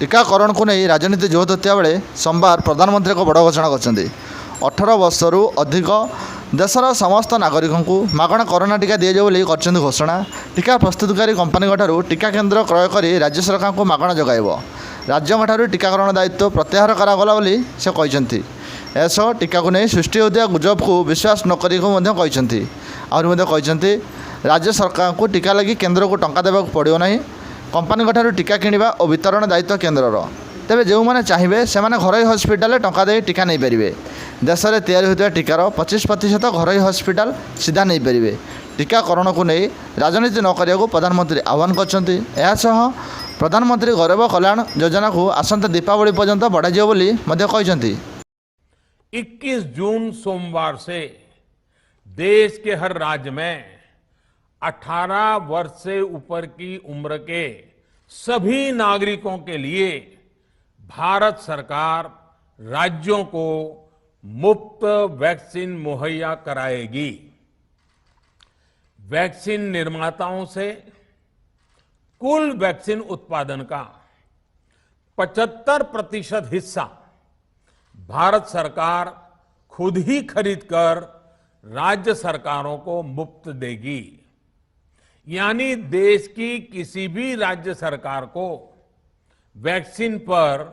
टीकाकरण को नहीं राजनीति जोत होता बेले सोमवार प्रधानमंत्री को बड़ घोषणा कर 18 वर्षर अधिक देशर समस्त नागरिकों को मागणा कोरोना टीका दिजाऊ कर घोषणा। टीका प्रस्तुतकारी कंपानी टीका केन्द्र क्रय कर राज्य सरकार को मागणा जगाइब। राज्यों टीकाकरण दायित्व प्रत्याहार करागला से कहते। ऐसह टीका को नहीं सृष्टि होता गुजब को विश्वास नक कहते राज्य सरकार को टीका लगी केन्द्र को टंका देवाक पड़ो ना। कंपानी टीका किणवा और वितरण दायित्व केन्द्रर। तेबे जो मैंने चाहिए से घर हस्पिटाल टंका दे टीका नहीं पारे। देश में तैयारी होता टीकार 25% घर हस्पिटाल सीधा नहीं पारे। टीकाकरण को नहीं राजनीति न करने को प्रधानमंत्री आह्वान करछन्ति। प्रधानमंत्री गरीब कल्याण योजना को आसंता दीपावली पर्यंत बढ़ाଯିବ ବୋଲି ମଧ୍ୟ କହିଛନ୍ତି। 21 जून सोमवार से देश के हर राज्य में 18 वर्ष से ऊपर की उम्र के सभी नागरिकों के लिए भारत सरकार राज्यों को मुफ्त वैक्सीन मुहैया कराएगी। वैक्सीन निर्माताओं से कुल वैक्सीन उत्पादन का 75% हिस्सा भारत सरकार खुद ही खरीदकर राज्य सरकारों को मुफ्त देगी। यानी देश की किसी भी राज्य सरकार को वैक्सीन पर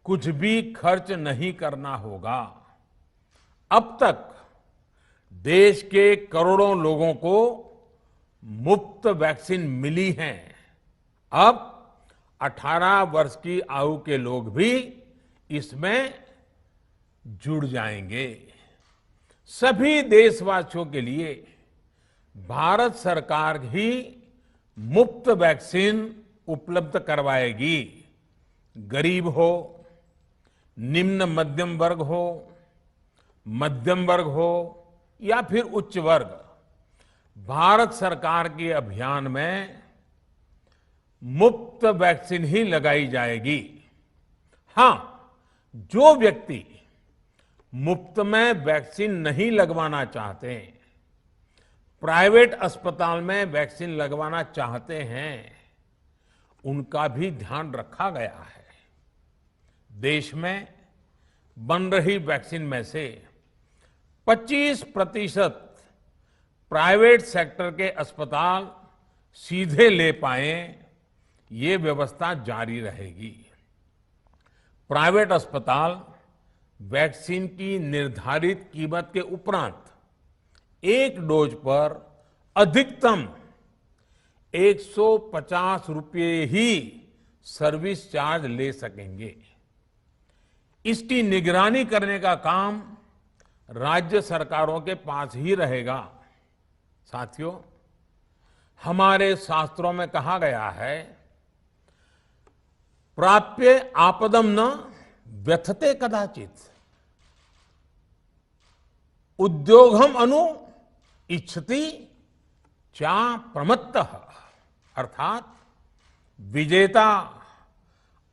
कुछ भी खर्च नहीं करना होगा। अब तक देश के करोड़ों लोगों को मुफ्त वैक्सीन मिली है। अब 18 वर्ष की आयु के लोग भी इसमें जुड़ जाएंगे। सभी देशवासियों के लिए भारत सरकार ही मुफ्त वैक्सीन उपलब्ध करवाएगी। गरीब हो, निम्न मध्यम वर्ग हो, मध्यम वर्ग हो या फिर उच्च वर्ग, भारत सरकार के अभियान में मुफ्त वैक्सीन ही लगाई जाएगी। हां, जो व्यक्ति मुफ्त में वैक्सीन नहीं लगवाना चाहते, प्राइवेट अस्पताल में वैक्सीन लगवाना चाहते हैं, उनका भी ध्यान रखा गया है। देश में बन रही वैक्सीन में से 25% प्राइवेट सेक्टर के अस्पताल सीधे ले पाए, ये व्यवस्था जारी रहेगी। प्राइवेट अस्पताल वैक्सीन की निर्धारित कीमत के उपरांत एक डोज पर अधिकतम 150 रुपये ही सर्विस चार्ज ले सकेंगे। इसकी निगरानी करने का काम राज्य सरकारों के पास ही रहेगा। साथियों, हमारे शास्त्रों में कहा गया है, प्राप्य आपदम न व्यथते कदाचित, उद्योगम अनु इच्छति चा प्रमत्तः। अर्थात विजेता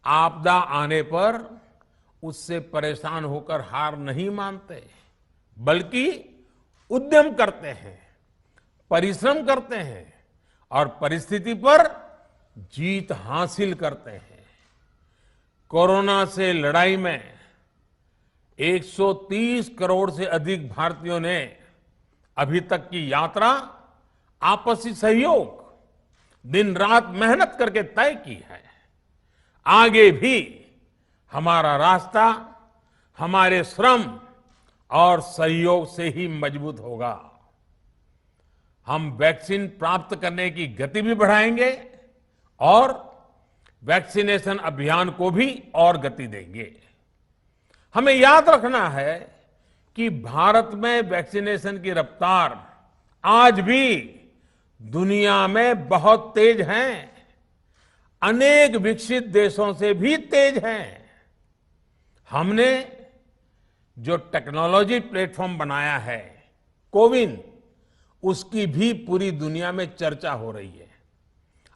आपदा आने पर उससे परेशान होकर हार नहीं मानते, बल्कि उद्यम करते हैं, परिश्रम करते हैं और परिस्थिति पर जीत हासिल करते हैं। कोरोना से लड़ाई में 130 करोड़ से अधिक भारतीयों ने अभी तक की यात्रा आपसी सहयोग, दिन रात मेहनत करके तय की है। आगे भी हमारा रास्ता हमारे श्रम और सहयोग से ही मजबूत होगा। हम वैक्सीन प्राप्त करने की गति भी बढ़ाएंगे और वैक्सीनेशन अभियान को भी और गति देंगे। हमें याद रखना है कि भारत में वैक्सीनेशन की रफ्तार आज भी दुनिया में बहुत तेज है, अनेक विकसित देशों से भी तेज है। हमने जो टेक्नोलॉजी प्लेटफॉर्म बनाया है कोविन, उसकी भी पूरी दुनिया में चर्चा हो रही है।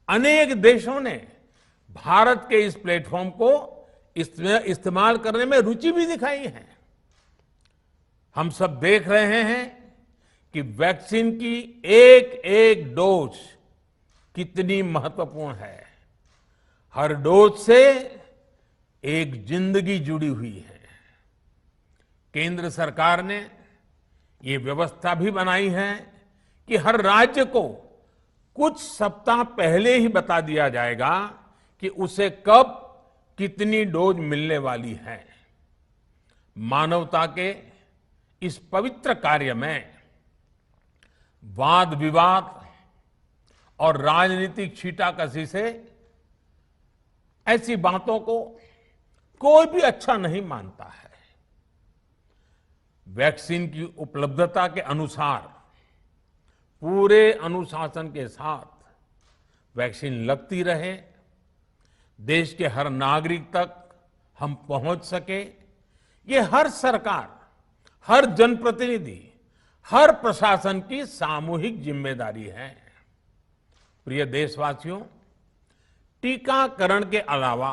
अनेक देशों ने भारत के इस प्लेटफॉर्म को इस्तेमाल करने में रुचि भी दिखाई है। हम सब देख रहे हैं कि वैक्सीन की एक एक डोज कितनी महत्वपूर्ण है। हर डोज से एक जिंदगी जुड़ी हुई है। केंद्र सरकार ने ये व्यवस्था भी बनाई है कि हर राज्य को कुछ सप्ताह पहले ही बता दिया जाएगा कि उसे कब कितनी डोज मिलने वाली है। मानवता के इस पवित्र कार्य में वाद विवाद और राजनीतिक छींटाकशी से ऐसी बातों को कोई भी अच्छा नहीं मानता है। वैक्सीन की उपलब्धता के अनुसार पूरे अनुशासन के साथ वैक्सीन लगती रहे, देश के हर नागरिक तक हम पहुंच सके, ये हर सरकार, हर जनप्रतिनिधि, हर प्रशासन की सामूहिक जिम्मेदारी है। प्रिय देशवासियों, टीकाकरण के अलावा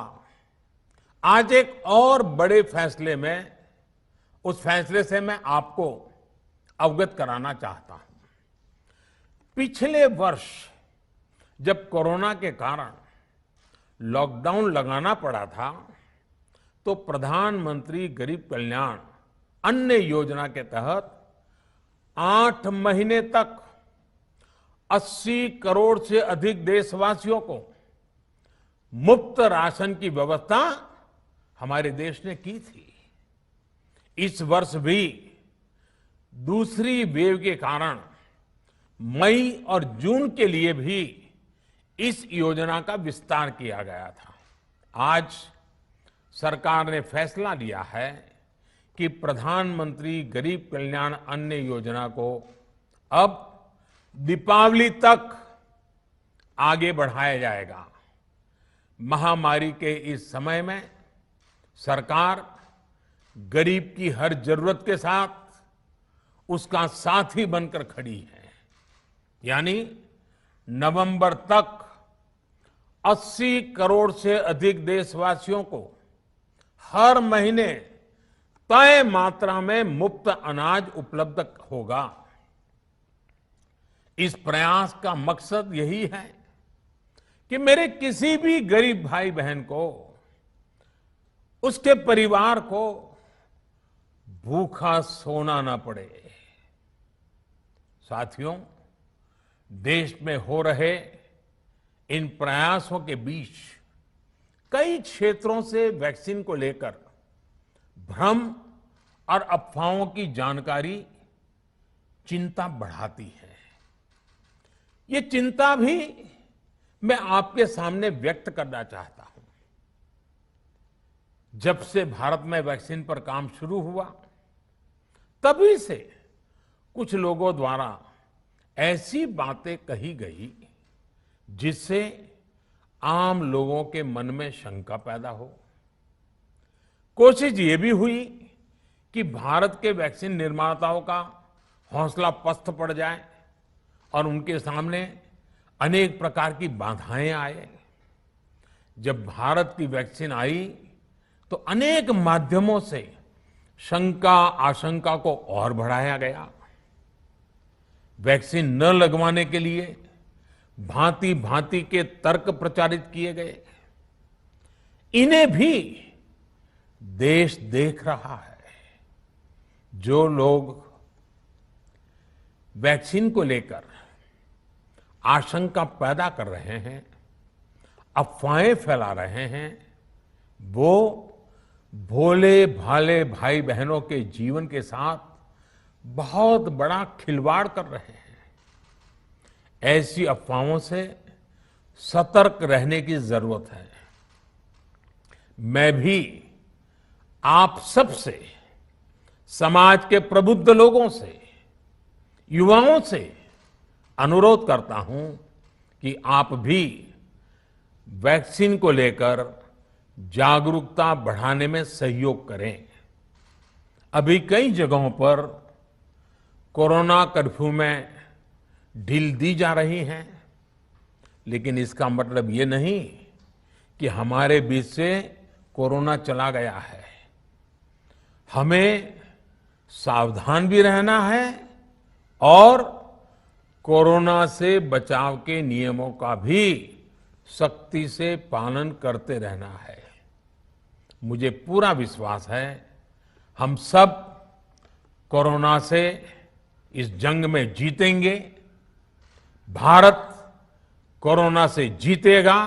आज एक और बड़े फैसले में, उस फैसले से मैं आपको अवगत कराना चाहता हूं। पिछले वर्ष जब कोरोना के कारण लॉकडाउन लगाना पड़ा था, तो प्रधानमंत्री गरीब कल्याण अन्न योजना के तहत 8 महीने तक 80 करोड़ से अधिक देशवासियों को मुफ्त राशन की व्यवस्था हमारे देश ने की थी। इस वर्ष भी दूसरी वेव के कारण मई और जून के लिए भी इस योजना का विस्तार किया गया था। आज सरकार ने फैसला लिया है कि प्रधानमंत्री गरीब कल्याण अन्न योजना को अब दीपावली तक आगे बढ़ाया जाएगा। महामारी के इस समय में सरकार गरीब की हर जरूरत के साथ उसका साथी बनकर खड़ी है। यानी नवंबर तक 80 करोड़ से अधिक देशवासियों को हर महीने तय मात्रा में मुफ्त अनाज उपलब्ध होगा। इस प्रयास का मकसद यही है कि मेरे किसी भी गरीब भाई बहन को, उसके परिवार को भूखा सोना ना पड़े। साथियों, देश में हो रहे इन प्रयासों के बीच कई क्षेत्रों से वैक्सीन को लेकर भ्रम और अफवाहों की जानकारी चिंता बढ़ाती है। ये चिंता भी मैं आपके सामने व्यक्त करना चाहता हूं। जब से भारत में वैक्सीन पर काम शुरू हुआ, तभी से कुछ लोगों द्वारा ऐसी बातें कही गई जिससे आम लोगों के मन में शंका पैदा हो। कोशिश ये भी हुई कि भारत के वैक्सीन निर्माताओं का हौसला पस्त पड़ जाए और उनके सामने अनेक प्रकार की बाधाएं आए। जब भारत की वैक्सीन आई तो अनेक माध्यमों से शंका आशंका को और बढ़ाया गया। वैक्सीन न लगवाने के लिए भांति भांति के तर्क प्रचारित किए गए। इन्हें भी देश देख रहा है। जो लोग वैक्सीन को लेकर आशंका पैदा कर रहे हैं, अफवाहें फैला रहे हैं, वो भोले भाले भाई बहनों के जीवन के साथ बहुत बड़ा खिलवाड़ कर रहे हैं। ऐसी अफवाहों से सतर्क रहने की जरूरत है। मैं भी आप सबसे, समाज के प्रबुद्ध लोगों से, युवाओं से अनुरोध करता हूं कि आप भी वैक्सीन को लेकर जागरूकता बढ़ाने में सहयोग करें। अभी कई जगहों पर कोरोना कर्फ्यू में ढील दी जा रही है, लेकिन इसका मतलब ये नहीं कि हमारे बीच से कोरोना चला गया है। हमें सावधान भी रहना है और कोरोना से बचाव के नियमों का भी सख्ती से पालन करते रहना है। मुझे पूरा विश्वास है हम सब कोरोना से इस जंग में जीतेंगे। भारत कोरोना से जीतेगा।